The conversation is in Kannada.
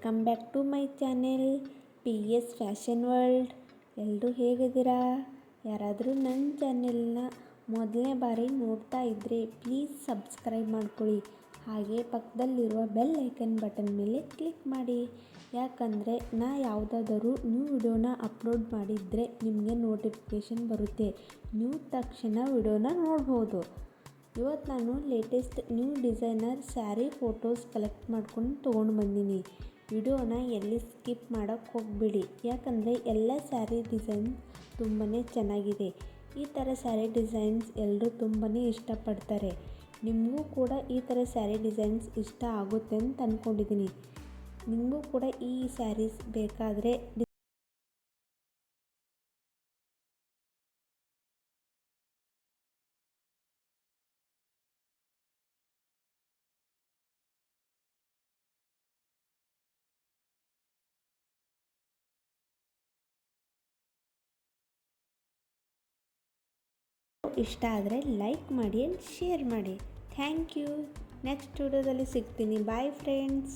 Welcome back to my channel P S fashion world. ಎಲ್ಲರೂ ಹೇಗಿದ್ದೀರಾ? ಯಾರಾದರೂ ನನ್ನ ಚಾನೆಲ್ನ ಮೊದಲನೇ ಬಾರಿ ನೋಡ್ತಾ ಇದ್ದರೆ ಪ್ಲೀಸ್ ಸಬ್ಸ್ಕ್ರೈಬ್ ಮಾಡ್ಕೊಳ್ಳಿ. ಹಾಗೆ ಪಕ್ಕದಲ್ಲಿರುವ ಬೆಲ್ ಐಕನ್ ಬಟನ್ ಮೇಲೆ ಕ್ಲಿಕ್ ಮಾಡಿ. ಯಾಕಂದರೆ ನಾ ಯಾವುದಾದರೂ ನ್ಯೂ ವಿಡಿಯೋನ ಅಪ್ಲೋಡ್ ಮಾಡಿದರೆ ನಿಮಗೆ ನೋಟಿಫಿಕೇಷನ್ ಬರುತ್ತೆ. ನೀವು ತಕ್ಷಣ ವಿಡಿಯೋನ ನೋಡ್ಬೋದು. ಇವತ್ತು ನಾನು latest new designer sari photos collect ಮಾಡ್ಕೊಂಡು ತೊಗೊಂಡು ಬಂದೀನಿ. ವಿಡಿಯೋನ ಎಲ್ಲಿ ಸ್ಕಿಪ್ ಮಾಡೋಕ್ಕೆ ಹೋಗಬೇಡಿ, ಯಾಕಂದರೆ ಎಲ್ಲ ಸ್ಯಾರಿ ಡಿಸೈನ್ ತುಂಬಾ ಚೆನ್ನಾಗಿದೆ. ಈ ಥರ ಸ್ಯಾರಿ ಡಿಸೈನ್ಸ್ ಎಲ್ಲರೂ ತುಂಬಾ ಇಷ್ಟಪಡ್ತಾರೆ. ನಿಮಗೂ ಕೂಡ ಈ ಥರ ಸ್ಯಾರಿ ಡಿಸೈನ್ಸ್ ಇಷ್ಟ ಆಗುತ್ತೆ ಅಂತ ಅಂದ್ಕೊಂಡಿದ್ದೀನಿ. ನಿಮಗೂ ಕೂಡ ಈ ಸ್ಯಾರೀಸ್ ಬೇಕಾದರೆ ಇಷ್ಟ ಆದರೆ ಲೈಕ್ ಮಾಡಿ ಆ್ಯಂಡ್ ಶೇರ್ ಮಾಡಿ. Thank you. ನೆಕ್ಸ್ಟ್ ವಿಡಿಯೋದಲ್ಲಿ ಸಿಗ್ತೀನಿ. Bye friends.